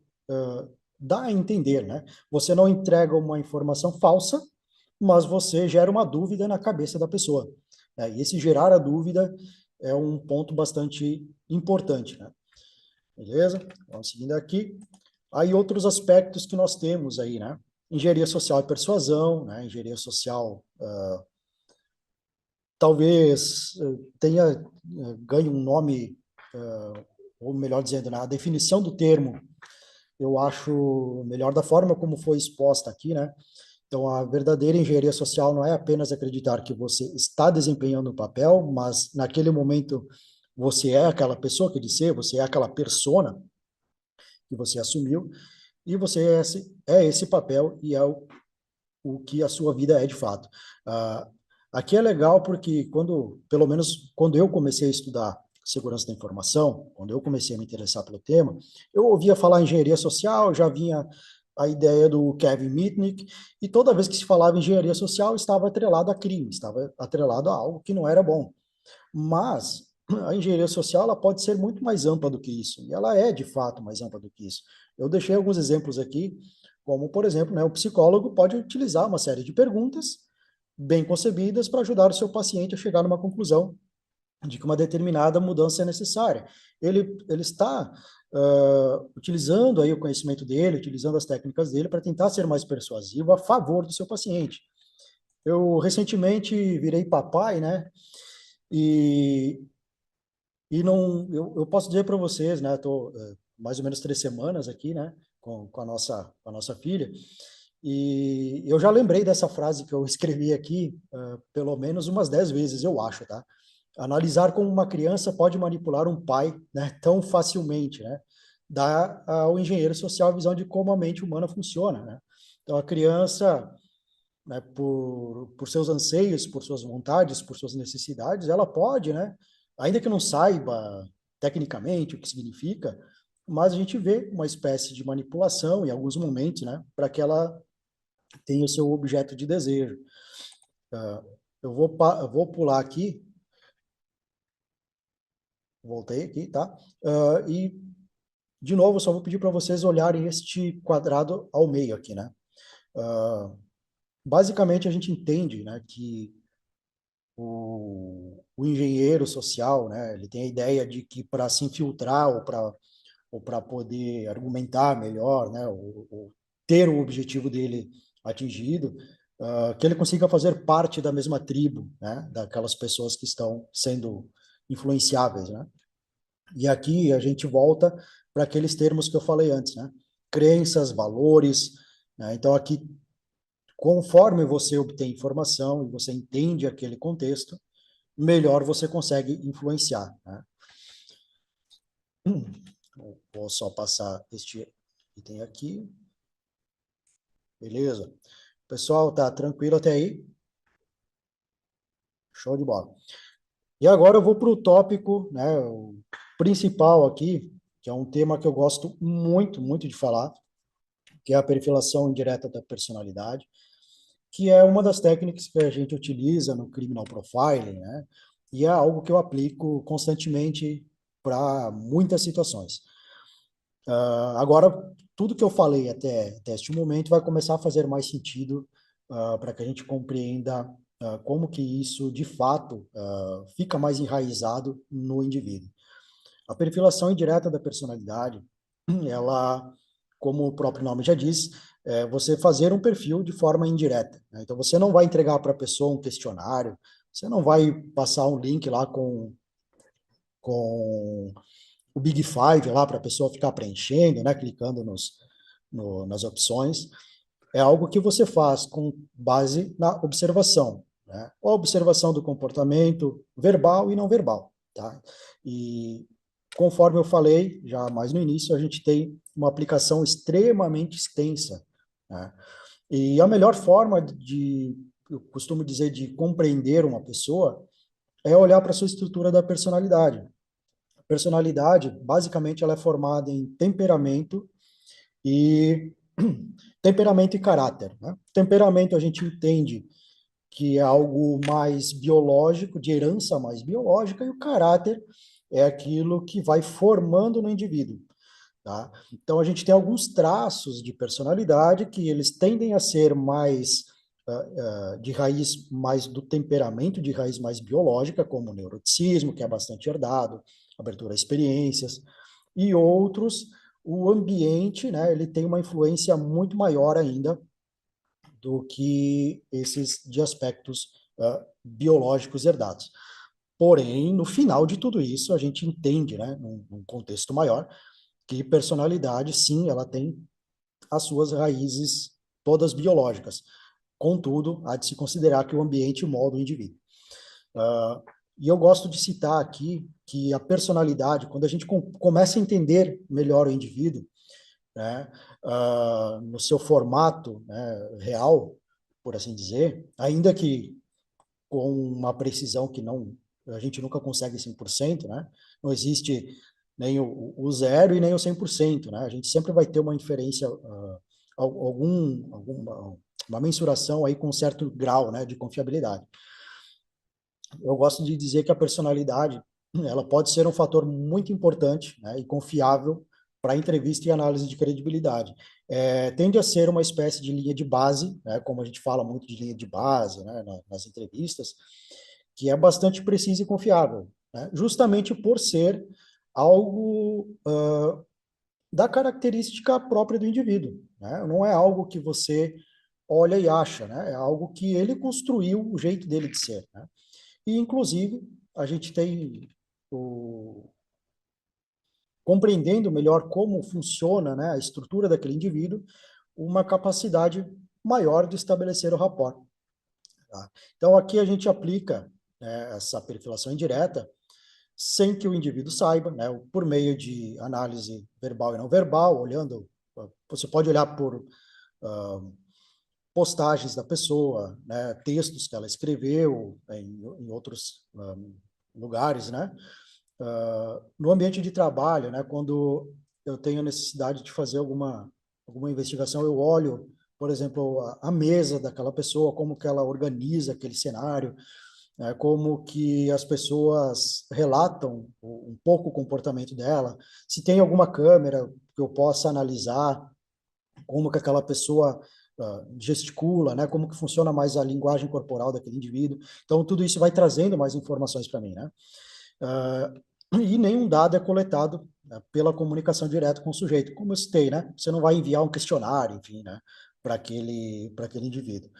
dá a entender, né? Você não entrega uma informação falsa, mas você gera uma dúvida na cabeça da pessoa, né? E esse gerar a dúvida é um ponto bastante importante, né? Beleza? Vamos seguindo aqui. Aí outros aspectos que nós temos aí, né? Engenharia social e persuasão, né? Engenharia social talvez tenha ganhe um nome, ou melhor dizendo, né? A definição do termo, eu acho melhor da forma como foi exposta aqui, né? Então, a verdadeira engenharia social não é apenas acreditar que você está desempenhando um papel, mas naquele momento você é aquela pessoa que disse, você é aquela persona que você assumiu, e você é esse papel e é o que a sua vida é de fato. Ah, aqui é legal porque pelo menos quando eu comecei a estudar segurança da informação, quando eu comecei a me interessar pelo tema, eu ouvia falar em engenharia social, já vinha a ideia do Kevin Mitnick, e toda vez que se falava em engenharia social, estava atrelado a crime, estava atrelado a algo que não era bom. Mas a engenharia social ela pode ser muito mais ampla do que isso, e ela é de fato mais ampla do que isso. Eu deixei alguns exemplos aqui, como, por exemplo, né, o psicólogo pode utilizar uma série de perguntas bem concebidas para ajudar o seu paciente a chegar numa conclusão de que uma determinada mudança é necessária. Ele está utilizando aí o conhecimento dele, utilizando as técnicas dele para tentar ser mais persuasivo a favor do seu paciente. Eu recentemente virei papai, né? E, e não, eu posso dizer para vocês, né? Estou mais ou menos 3 semanas aqui, né? Com a nossa filha. E eu já lembrei dessa frase que eu escrevi aqui, pelo menos umas 10 vezes, eu acho, tá? Analisar como uma criança pode manipular um pai, né, tão facilmente, né? Dá ao engenheiro social a visão de como a mente humana funciona, né? Então, a criança, né, por seus anseios, por suas vontades, por suas necessidades, ela pode, né? Ainda que não saiba tecnicamente o que significa, mas a gente vê uma espécie de manipulação em alguns momentos, né? Para que ela tenha o seu objeto de desejo. Eu vou pular aqui, voltei aqui, tá? E, de novo, eu só vou pedir para vocês olharem este quadrado ao meio aqui, né? Basicamente, a gente entende, né, que o engenheiro social, né, ele tem a ideia de que para se infiltrar ou para poder argumentar melhor, né, ou ter o objetivo dele atingido, que ele consiga fazer parte da mesma tribo, né, daquelas pessoas que estão sendo influenciáveis, né? E aqui a gente volta para aqueles termos que eu falei antes, né? Crenças, valores, né? Então aqui, conforme você obtém informação e você entende aquele contexto, melhor você consegue influenciar, né? Vou só passar este item aqui. Beleza? Pessoal, tá tranquilo até aí? Show de bola. E agora eu vou para o tópico, né, o principal aqui, que é um tema que eu gosto muito, muito de falar, que é a perfilação indireta da personalidade, que é uma das técnicas que a gente utiliza no criminal profiling, né? E é algo que eu aplico constantemente para muitas situações. Agora, tudo que eu falei até este momento vai começar a fazer mais sentido para que a gente compreenda como que isso, de fato, fica mais enraizado no indivíduo. A perfilação indireta da personalidade, ela, como o próprio nome já diz, é você fazer um perfil de forma indireta, né? Então, você não vai entregar para a pessoa um questionário, você não vai passar um link lá com o Big Five lá para a pessoa ficar preenchendo, né, clicando nas opções. É algo que você faz com base na observação, né? A observação do comportamento verbal e não verbal, tá? E conforme eu falei já mais no início, a gente tem uma aplicação extremamente extensa, né? E a melhor forma eu costumo dizer, de compreender uma pessoa é olhar para a sua estrutura da personalidade. A personalidade, basicamente, ela é formada em e temperamento e caráter, né? Temperamento a gente entende que é algo mais biológico, de herança mais biológica, e o caráter é aquilo que vai formando no indivíduo. Tá? Então, a gente tem alguns traços de personalidade que eles tendem a ser mais de raiz mais do temperamento, de raiz mais biológica, como o neuroticismo, que é bastante herdado, abertura a experiências, e outros, o ambiente, né, ele tem uma influência muito maior ainda do que esses de aspectos biológicos herdados. Porém, no final de tudo isso, a gente entende, né, num contexto maior, que personalidade, sim, ela tem as suas raízes todas biológicas. Contudo, há de se considerar que o ambiente molda o indivíduo. Uh, e eu gosto de citar aqui que a personalidade, quando a gente começa a entender melhor o indivíduo, né, no seu formato, né, real, por assim dizer, ainda que com uma precisão que não a gente nunca consegue 100%, né? Não existe nem o zero e nem o 100%, né? A gente sempre vai ter uma inferência, alguma uma mensuração aí com um certo grau, né, de confiabilidade. Eu gosto de dizer que a personalidade, ela pode ser um fator muito importante, né, e confiável para entrevista e análise de credibilidade. Tende a ser uma espécie de linha de base, né, como a gente fala muito de linha de base, né, nas entrevistas, que é bastante precisa e confiável, né, justamente por ser algo da característica própria do indivíduo, né? Não é algo que você olha e acha, né? É algo que ele construiu o jeito dele de ser, né? E, inclusive, a gente tem compreendendo melhor como funciona, né, a estrutura daquele indivíduo, uma capacidade maior de estabelecer o rapport. Tá? Então, aqui a gente aplica, né, essa perfilação indireta sem que o indivíduo saiba, né, por meio de análise verbal e não verbal, olhando, você pode olhar por postagens da pessoa, né, textos que ela escreveu em outros lugares, né, no ambiente de trabalho, né, quando eu tenho necessidade de fazer alguma investigação, eu olho, por exemplo, a mesa daquela pessoa, como que ela organiza aquele cenário, né, como que as pessoas relatam um pouco o comportamento dela, se tem alguma câmera que eu possa analisar, como que aquela pessoa gesticula, né, como que funciona mais a linguagem corporal daquele indivíduo. Então, tudo isso vai trazendo mais informações para mim, né? E nenhum dado é coletado, né, pela comunicação direta com o sujeito. Como eu citei, né? Você não vai enviar um questionário, enfim, né, para aquele indivíduo.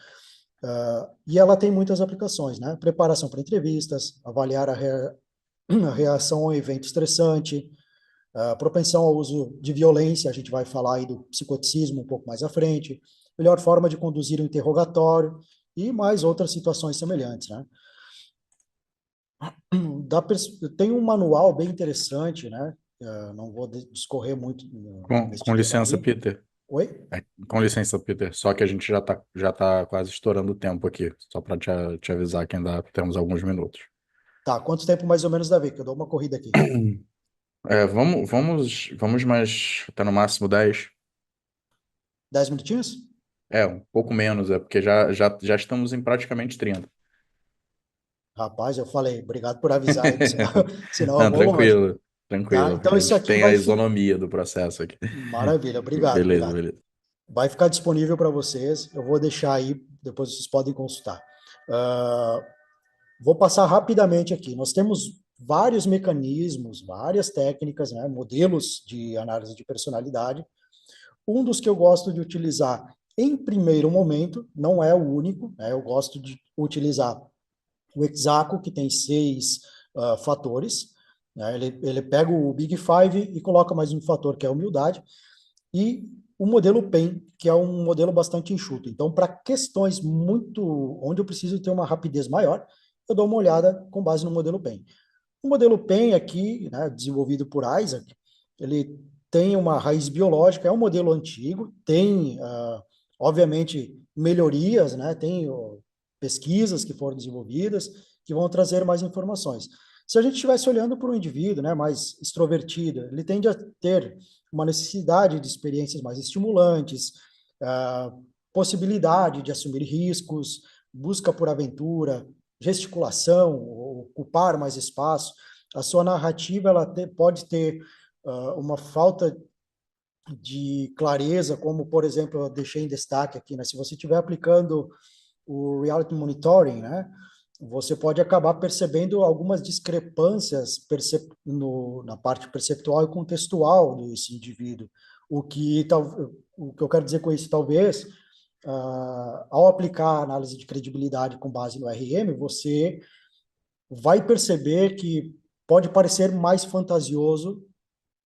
E ela tem muitas aplicações, né? Preparação para entrevistas, avaliar a reação ao evento estressante, propensão ao uso de violência, a gente vai falar aí do psicoticismo um pouco mais à frente, melhor forma de conduzir o interrogatório e mais outras situações semelhantes, né? Tem um manual bem interessante, né? Não vou discorrer muito Com neste tema licença, aqui. Peter. Oi? Com licença, Peter. Só que a gente já tá quase estourando o tempo aqui. Só para te avisar que ainda temos alguns minutos. Tá, quanto tempo mais ou menos dá a ver? Que eu dou uma corrida aqui. Vamos mais até no máximo 10. 10 minutinhos? Um pouco menos, porque já estamos em praticamente 30. Rapaz, eu falei, obrigado por avisar aí, senão, senão eu Não, vou longe. tranquilo, Tá? tranquilo. Então A isso gente aqui tem a vai isonomia do processo aqui. Maravilha, obrigado, Beleza, obrigado. beleza. Vai ficar disponível para vocês. Eu vou deixar aí, depois vocês podem consultar. Uh, Vou passar rapidamente aqui. Nós temos vários mecanismos, várias técnicas, né, modelos de análise de personalidade. Um dos que eu gosto de utilizar em primeiro momento, não é o único, né, eu gosto de utilizar o Exaco, que tem 6 fatores. Né, ele pega o Big Five e coloca mais um fator, que é a humildade, e o modelo PEN, que é um modelo bastante enxuto. Então, para questões muito onde eu preciso ter uma rapidez maior, eu dou uma olhada com base no modelo PEN. O modelo PEN aqui, né, desenvolvido por Isaac, ele tem uma raiz biológica, é um modelo antigo, tem, obviamente, melhorias, né, tem pesquisas que foram desenvolvidas que vão trazer mais informações. Se a gente estivesse olhando para um indivíduo, né, mais extrovertido, ele tende a ter uma necessidade de experiências mais estimulantes, possibilidade de assumir riscos, busca por aventura, gesticulação, ocupar mais espaço, a sua narrativa pode ter uma falta de clareza, como, por exemplo, eu deixei em destaque aqui, né? Se você estiver aplicando o reality monitoring, né? Você pode acabar percebendo algumas discrepâncias na parte perceptual e contextual desse indivíduo. O que eu quero dizer com isso, talvez, ao aplicar a análise de credibilidade com base no RM, você vai perceber que pode parecer mais fantasioso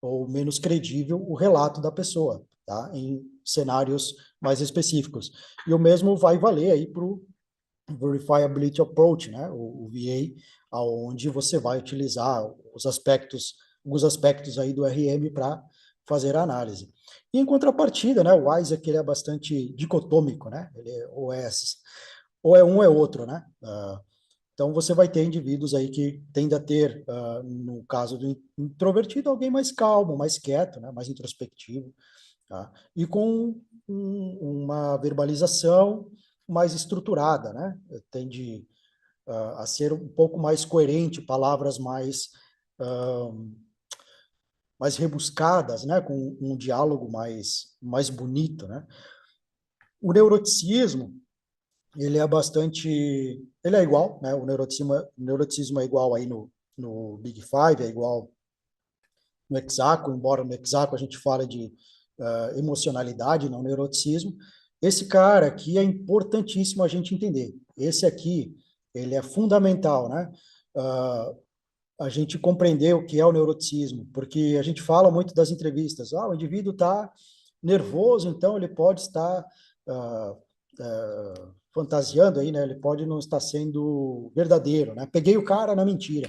ou menos credível o relato da pessoa, tá? Em cenários mais específicos. E o mesmo vai valer aí para o Verifiability Approach, né? O VA, aonde você vai utilizar alguns aspectos aí do RM para fazer a análise. E em contrapartida, né? O Isaac ele é bastante dicotômico, né? Ou é um ou é outro, né? Então, você vai ter indivíduos aí que tendem a ter, no caso do introvertido, alguém mais calmo, mais quieto, né, mais introspectivo, tá? E com uma verbalização mais estruturada, né? Tende a ser um pouco mais coerente, palavras mais rebuscadas, né? Com um diálogo mais bonito, né? O neuroticismo, ele é igual, né? O neuroticismo é igual aí no Big Five, é igual no Hexaco, embora no Hexaco a gente fale de emocionalidade, não neuroticismo. Esse cara aqui é importantíssimo a gente entender. Esse aqui, ele é fundamental, né? A gente compreender o que é o neuroticismo, porque a gente fala muito das entrevistas, o indivíduo está nervoso, então ele pode estar uh, fantasiando aí, né? Ele pode não estar sendo verdadeiro, né? Peguei o cara na mentira.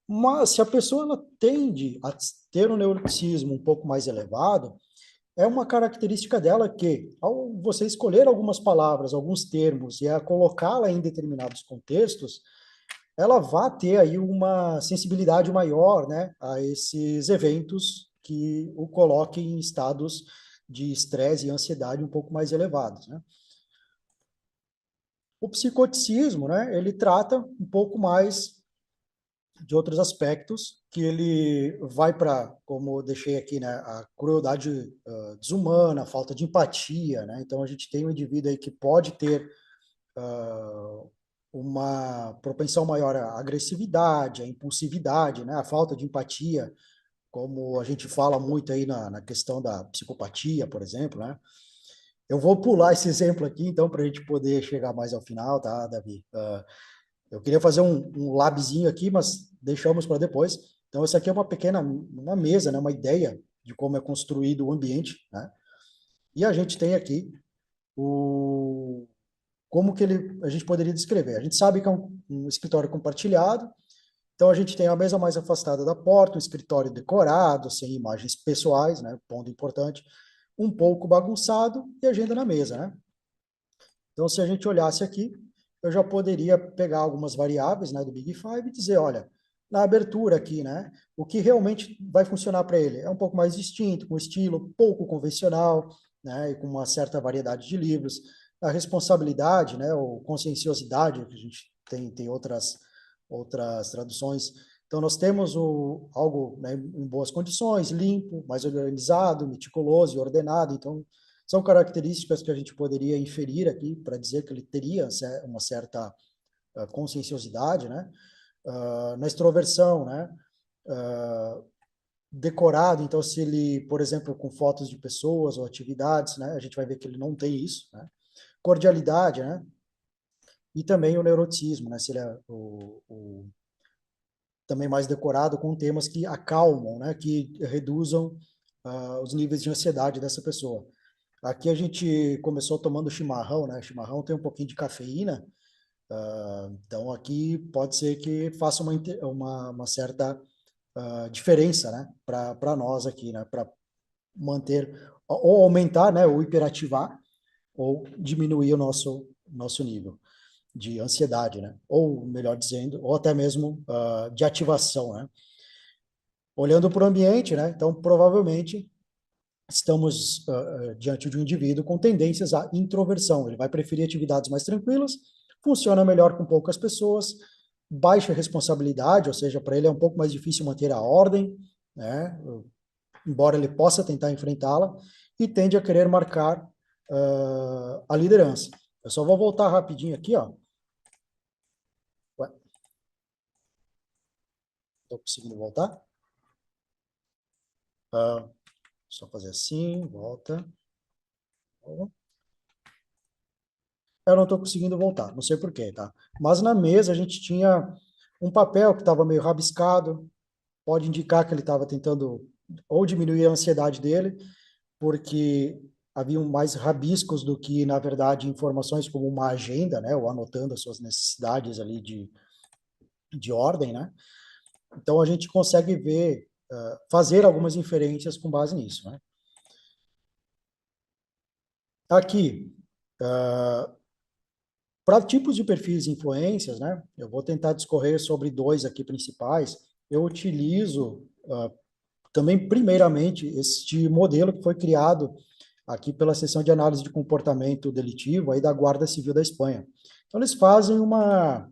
Mas se a pessoa ela tende a ter um neuroticismo um pouco mais elevado, é uma característica dela que, ao você escolher algumas palavras, alguns termos e a colocá-la em determinados contextos, ela vai ter aí uma sensibilidade maior, né, a esses eventos que o coloquem em estados de estresse e ansiedade um pouco mais elevados, né? O psicoticismo, né, ele trata um pouco mais de outros aspectos que ele vai para, como eu deixei aqui, né, a crueldade desumana, a falta de empatia, né? Então a gente tem um indivíduo aí que pode ter uma propensão maior à agressividade, à impulsividade, né, à falta de empatia, como a gente fala muito aí na questão da psicopatia, por exemplo, né? Eu vou pular esse exemplo aqui, então, para a gente poder chegar mais ao final, tá, Davi? Eu queria fazer um labzinho aqui, mas deixamos para depois. Então, essa aqui é uma mesa, né, uma ideia de como é construído o ambiente, né? E a gente tem aqui como que a gente poderia descrever. A gente sabe que é um escritório compartilhado, então a gente tem a mesa mais afastada da porta, um escritório decorado, sem imagens pessoais, né, ponto importante, um pouco bagunçado e agenda na mesa, né? Então, se a gente olhasse aqui, eu já poderia pegar algumas variáveis, né, do Big Five e dizer, olha, na abertura aqui, né, o que realmente vai funcionar para ele é um pouco mais distinto, com estilo pouco convencional, né, e com uma certa variedade de livros. A responsabilidade, né, ou conscienciosidade, que a gente tem outras traduções. Então, nós temos algo, né, em boas condições, limpo, mais organizado, meticuloso e ordenado. Então, são características que a gente poderia inferir aqui para dizer que ele teria uma certa conscienciosidade, né? Na extroversão, né? Decorado, então se ele, por exemplo, com fotos de pessoas ou atividades, né? A gente vai ver que ele não tem isso, né? Cordialidade, né? E também o neuroticismo, né? Se ele é também mais decorado com temas que acalmam, né? Que reduzam os níveis de ansiedade dessa pessoa. Aqui a gente começou tomando chimarrão, né? Chimarrão tem um pouquinho de cafeína, então aqui pode ser que faça uma certa diferença, né? Para nós aqui, né? Para manter, ou aumentar, né? Ou hiperativar, ou diminuir o nosso nível de ansiedade, né? Ou, melhor dizendo, ou até mesmo de ativação, né? Olhando para o ambiente, né? Então, provavelmente, estamos diante de um indivíduo com tendências à introversão. Ele vai preferir atividades mais tranquilas, funciona melhor com poucas pessoas, baixa responsabilidade, ou seja, para ele é um pouco mais difícil manter a ordem, né? Embora ele possa tentar enfrentá-la, e tende a querer marcar a liderança. Eu só vou voltar rapidinho aqui, ó. Estou conseguindo voltar? Só fazer assim, volta. Eu não estou conseguindo voltar, não sei por quê, tá? Mas na mesa a gente tinha um papel que estava meio rabiscado, pode indicar que ele estava tentando ou diminuir a ansiedade dele, porque haviam mais rabiscos do que, na verdade, informações como uma agenda, né? Ou anotando as suas necessidades ali de ordem, né? Então a gente consegue ver, fazer algumas inferências com base nisso, né? Aqui, para tipos de perfis de influências, né? Eu vou tentar discorrer sobre dois aqui principais. Eu utilizo também, primeiramente, este modelo que foi criado aqui pela seção de análise de comportamento delitivo aí da Guarda Civil da Espanha. Então, eles fazem uma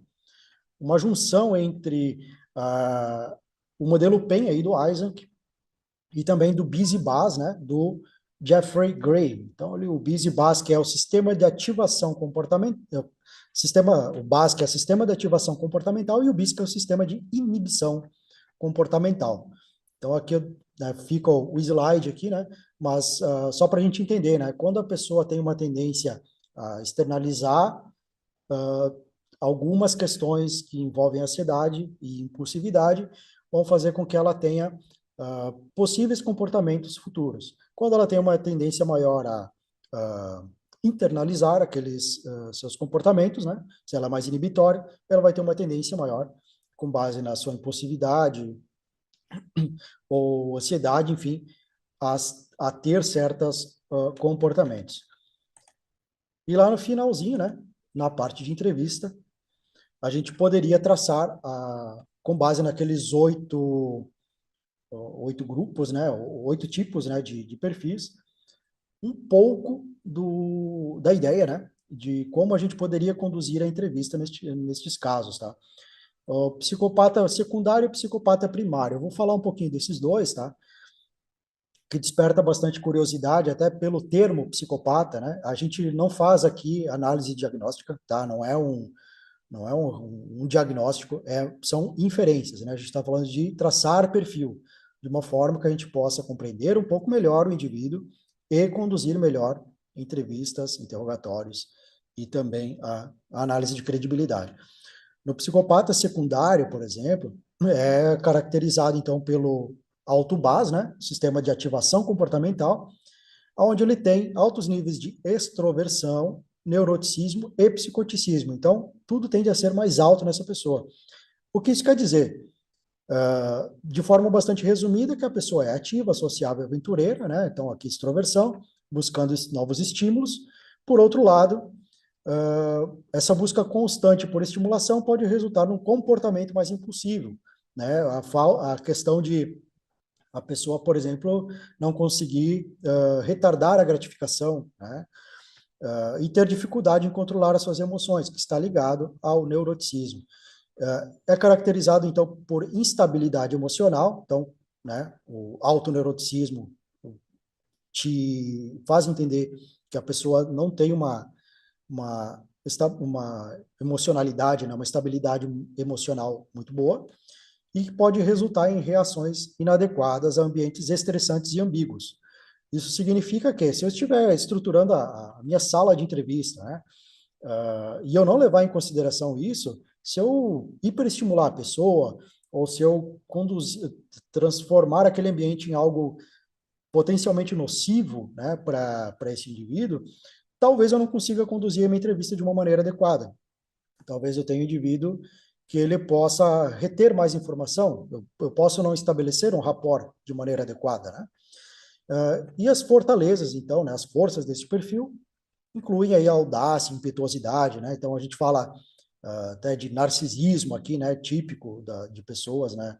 junção entre o modelo PEN aí do Isaac e também do BusyBus, né, do Jeffrey Gray. Então, ali, o BusyBus, que é o sistema de ativação comportamental, o BAS, que é o sistema de ativação comportamental, e o BIS, que é o sistema de inibição comportamental. Então, aqui né, fica o slide aqui, né? Mas só para a gente entender, né? Quando a pessoa tem uma tendência a externalizar algumas questões que envolvem ansiedade e impulsividade, vão fazer com que ela tenha possíveis comportamentos futuros. Quando ela tem uma tendência maior a internalizar aqueles seus comportamentos, né? Se ela é mais inibitória, ela vai ter uma tendência maior, com base na sua impulsividade ou ansiedade, enfim, a ter certos comportamentos. E lá no finalzinho, né, na parte de entrevista, a gente poderia traçar, com base naqueles oito grupos, né, 8 tipos, né, de perfis, um pouco da ideia, né, de como a gente poderia conduzir a entrevista nestes casos, tá? O psicopata secundário e o psicopata primário. Eu vou falar um pouquinho desses dois, tá? Que desperta bastante curiosidade, até pelo termo psicopata, né? A gente não faz aqui análise diagnóstica, tá? Não é um diagnóstico, são inferências, né? A gente está falando de traçar perfil, de uma forma que a gente possa compreender um pouco melhor o indivíduo e conduzir melhor entrevistas, interrogatórios e também a análise de credibilidade. No psicopata secundário, por exemplo, é caracterizado, então, pelo autobas, né? Sistema de ativação comportamental, onde ele tem altos níveis de extroversão, neuroticismo e psicoticismo. Então, tudo tende a ser mais alto nessa pessoa. O que isso quer dizer? De forma bastante resumida, que a pessoa é ativa, sociável, aventureira, né? Então, aqui, extroversão, buscando novos estímulos. Por outro lado, essa busca constante por estimulação pode resultar num comportamento mais impulsivo, né? A questão de a pessoa, por exemplo, não conseguir retardar a gratificação, né? E ter dificuldade em controlar as suas emoções, que está ligado ao neuroticismo. É caracterizado, então, por instabilidade emocional, então, né, o autoneuroticismo te faz entender que a pessoa não tem uma emocionalidade, né, uma estabilidade emocional muito boa, e que pode resultar em reações inadequadas a ambientes estressantes e ambíguos. Isso significa que, se eu estiver estruturando a minha sala de entrevista, né, e eu não levar em consideração isso, se eu hiperestimular a pessoa, ou se eu transformar aquele ambiente em algo potencialmente nocivo, né, para esse indivíduo, talvez eu não consiga conduzir a minha entrevista de uma maneira adequada. Talvez eu tenha um indivíduo que ele possa reter mais informação, eu posso não estabelecer um rapport de maneira adequada, né? E as fortalezas, então, né, as forças desse perfil, incluem aí a audácia, impetuosidade, né? Então, a gente fala até de narcisismo aqui, né, típico de pessoas, né,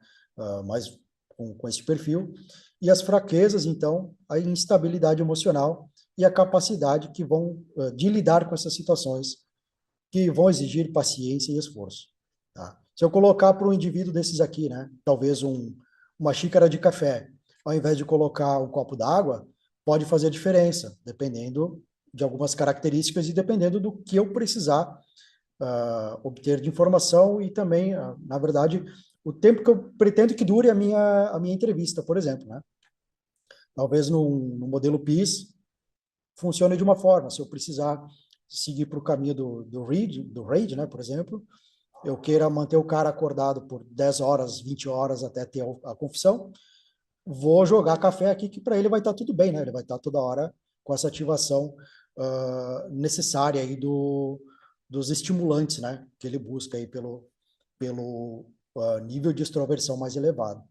mais com esse perfil, e as fraquezas, então, a instabilidade emocional e a capacidade que vão de lidar com essas situações que vão exigir paciência e esforço. Tá? Se eu colocar para um indivíduo desses aqui, né, talvez uma xícara de café, ao invés de colocar um copo d'água, pode fazer diferença, dependendo de algumas características e dependendo do que eu precisar obter de informação e também, na verdade, o tempo que eu pretendo que dure a minha entrevista, por exemplo, né? Talvez no modelo PIS funcione de uma forma. Se eu precisar seguir para o caminho do RAID, né, por exemplo, eu queira manter o cara acordado por 10 horas, 20 horas até ter a confissão, vou jogar café aqui que para ele vai estar tudo bem, né? Ele vai estar toda hora com essa ativação necessária aí dos estimulantes, né? Que ele busca aí pelo nível de extroversão mais elevado.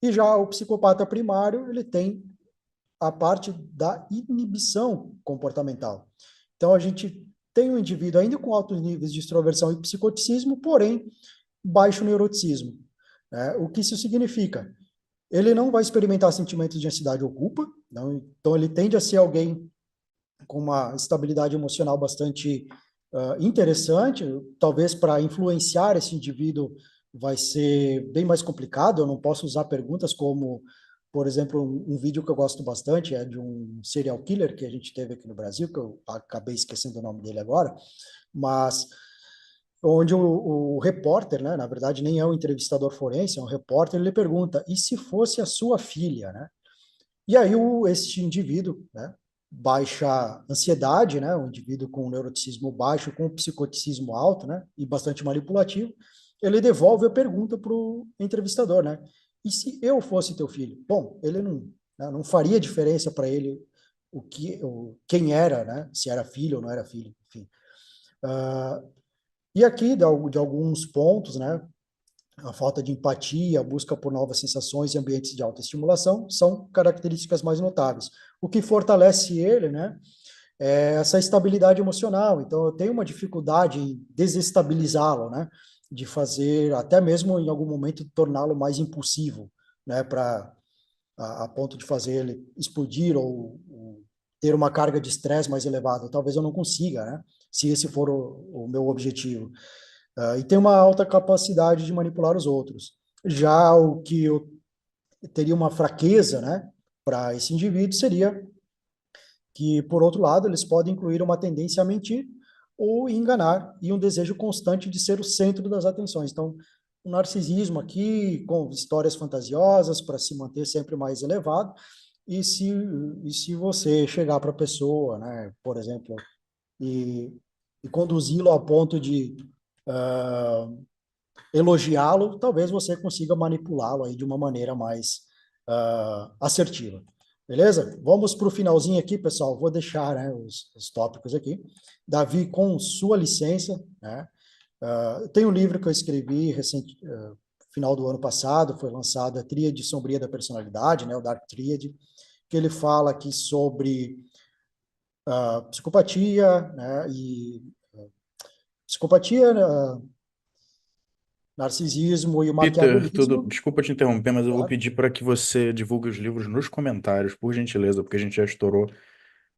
E já o psicopata primário, ele tem a parte da inibição comportamental. Então, a gente tem um indivíduo ainda com altos níveis de extroversão e psicoticismo, porém, baixo neuroticismo. Né? O que isso significa? Ele não vai experimentar sentimentos de ansiedade ou culpa, não? Então ele tende a ser alguém com uma estabilidade emocional bastante interessante, talvez para influenciar esse indivíduo vai ser bem mais complicado, eu não posso usar perguntas como, por exemplo, um vídeo que eu gosto bastante é de um serial killer que a gente teve aqui no Brasil, que eu acabei esquecendo o nome dele agora, mas onde o repórter, né, na verdade nem é um entrevistador forense, é um repórter, ele pergunta, e se fosse a sua filha, né? E aí esse indivíduo, né, baixa ansiedade, né, um indivíduo com neuroticismo baixo, com psicoticismo alto, né, e bastante manipulativo, ele devolve a pergunta para o entrevistador, né? E se eu fosse teu filho? Bom, ele não, né, não faria diferença para ele quem era, né? Se era filho ou não era filho, enfim. E aqui, de alguns pontos, né? A falta de empatia, a busca por novas sensações e ambientes de autoestimulação são características mais notáveis. O que fortalece ele, né, é essa estabilidade emocional. Então, eu tenho uma dificuldade em desestabilizá-lo, né, de fazer, até mesmo em algum momento, torná-lo mais impulsivo, né, a ponto de fazer ele explodir ou ter uma carga de estresse mais elevada. Talvez eu não consiga, né, se esse for o meu objetivo. E tem uma alta capacidade de manipular os outros. Já o que eu teria uma fraqueza, né, para esse indivíduo seria que, por outro lado, eles podem incluir uma tendência a mentir ou enganar e um desejo constante de ser o centro das atenções. Então, um narcisismo aqui, com histórias fantasiosas para se manter sempre mais elevado. E se, e se você chegar para a pessoa, né, por exemplo, e conduzi-lo ao ponto de elogiá-lo, talvez você consiga manipulá-lo aí de uma maneira mais assertiva. Beleza? Vamos para o finalzinho aqui, pessoal. Vou deixar, né, os tópicos aqui. Davi, com sua licença, né? Tem um livro que eu escrevi recente, final do ano passado, foi lançado a Tríade Sombria da Personalidade, né, o Dark Tríade, que ele fala aqui sobre psicopatia, né, e psicopatia, narcisismo e o Peter, maquiavelismo. desculpa te interromper, mas eu vou Claro. pedir para que você divulgue os livros nos comentários, por gentileza, porque a gente já estourou